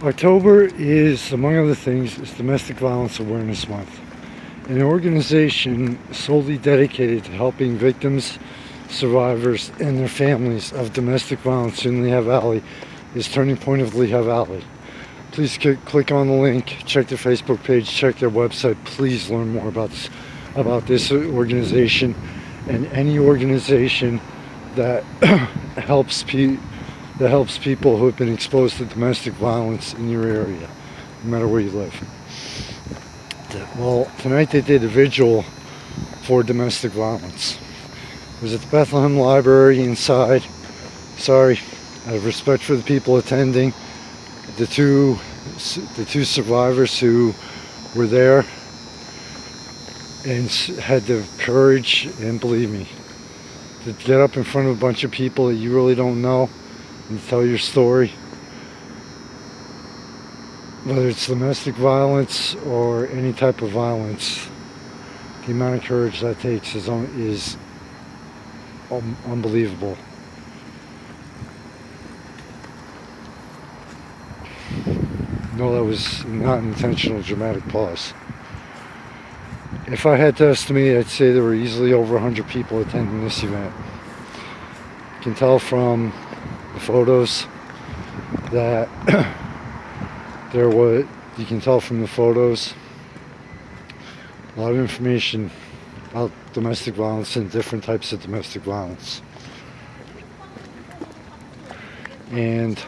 October is, among other things, is Domestic Violence Awareness Month. An organization solely dedicated to helping victims, survivors, and their families of domestic violence in Lehigh Valley is Turning Point of Lehigh Valley. Please click on the link, check their Facebook page, check their website. Please learn more about this organization and any organization that helps people who have been exposed to domestic violence in your area, no matter where you live. Well, tonight they did a vigil for domestic violence. It was at the Bethlehem Library inside. Sorry, out of respect for the people attending, the two survivors who were there and had the courage, and believe me, to get up in front of a bunch of people that you really don't know and tell your story, whether it's domestic violence or any type of violence. The amount of courage that takes is unbelievable. No, that was not an intentional dramatic pause. If I had to estimate, I'd say there were easily over 100 people attending this event. You can tell from the photos that you can tell from the photos a lot of information about domestic violence and different types of domestic violence. And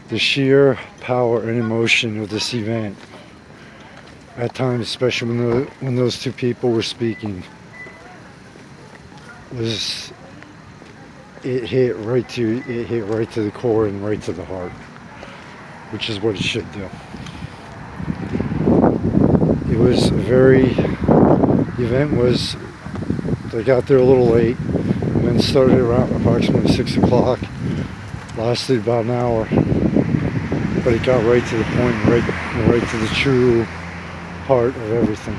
the sheer power and emotion of this event, at times, especially when those two people were speaking, it hit right to the core and right to the heart, which is what it should do. The event was, they got there a little late. The event started around approximately 6 o'clock, lasted about an hour, but it got right to the point, right to the true heart of everything.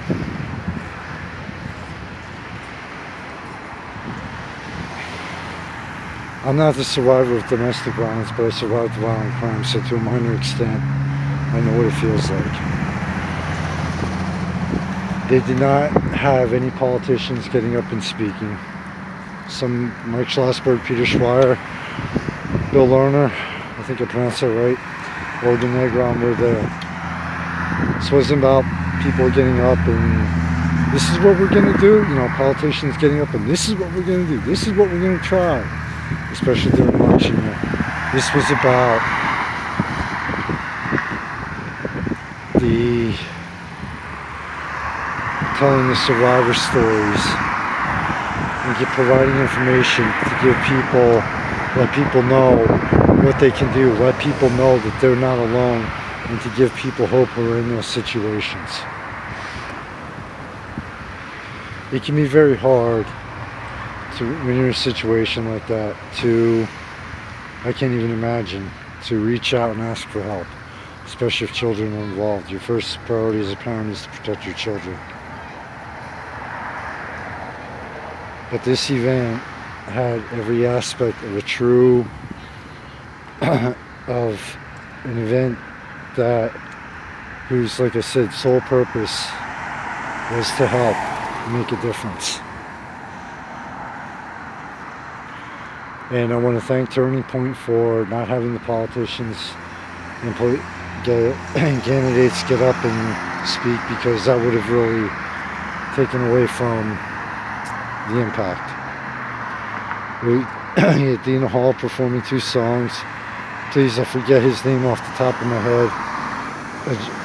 I'm not the survivor of domestic violence, but I survived violent crime, so to a minor extent, I know what it feels like. They did not have any politicians getting up and speaking. Mike Schlossberg, Peter Schweier, Bill Lerner, I think I pronounced that right, Logan Negron were there. This wasn't about people getting up and this is what we're going to do, politicians getting up and this is what we're going to do, this is what we're going to try, especially during election year. This was about telling the survivor stories and providing information to let people know what they can do, let people know that they're not alone, and to give people hope who are in those situations. It can be very hard when you're in a situation like that I can't even imagine, to reach out and ask for help, especially if children are involved. Your first priority as a parent is to protect your children. But this event had every aspect of of an event whose, like I said, sole purpose was to help make a difference. And I want to thank Turning Point for not having the politicians and candidates get up and speak, because that would have really taken away from the impact. We had Dina Hall performing 2 songs. Please, I forget his name off the top of my head.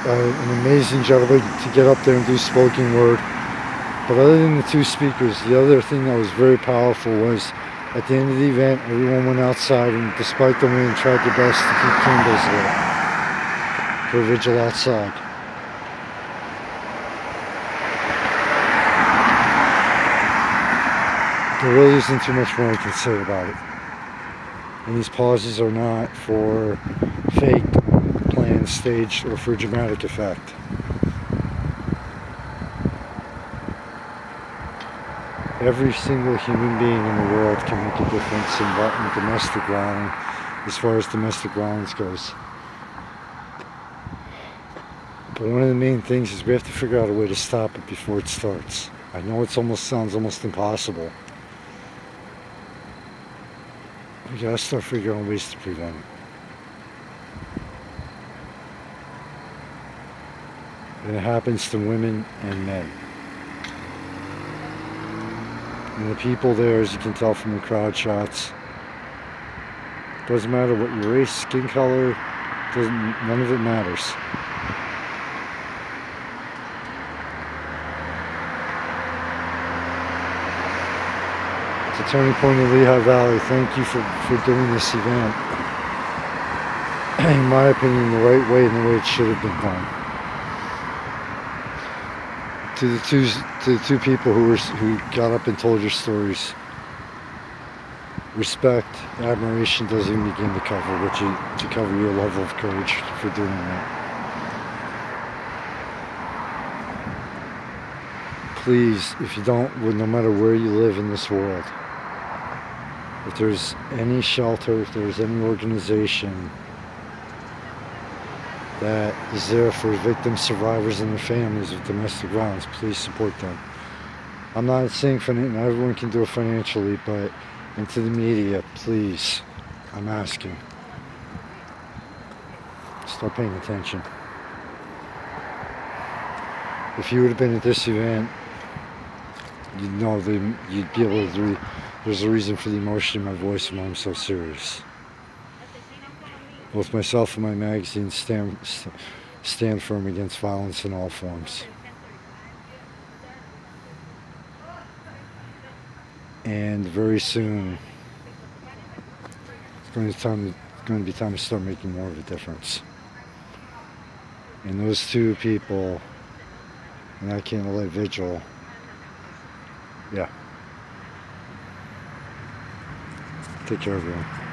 An amazing gentleman to get up there and do spoken word. But other than the 2 speakers, the other thing that was very powerful was at the end of the event, everyone went outside and, despite the wind, tried their best to keep candles lit for a vigil outside. There really isn't too much more I can say about it. And these pauses are not for faked, planned, staged, or for dramatic effect. Every single human being in the world can make a difference in domestic violence, as far as domestic violence goes. But one of the main things is we have to figure out a way to stop it before it starts. I know it sounds almost impossible. We gotta start figuring out ways to prevent it. And it happens to women and men. And the people there, as you can tell from the crowd shots, doesn't matter what your race, skin color, none of it matters. It's a turning point in Lehigh Valley. Thank you for doing this event. In my opinion, the right way and the way it should have been done. To the two people who got up and told your stories, respect, admiration doesn't even begin to cover your level of courage for doing that. Please, if you don't, no matter where you live in this world, if there's any shelter, if there's any organization that is there for victims, survivors, and their families of domestic violence, please support them. I'm not saying not everyone can do it financially, but into the media, please, I'm asking. Start paying attention. If you would have been at this event, you'd know you'd be able to there's a reason for the emotion in my voice and why I'm so serious. Both myself and my magazine stand firm against violence in all forms. And very soon, it's going to be time to start making more of a difference. And those two people, and I can't let Vigil, yeah. Take care, everyone.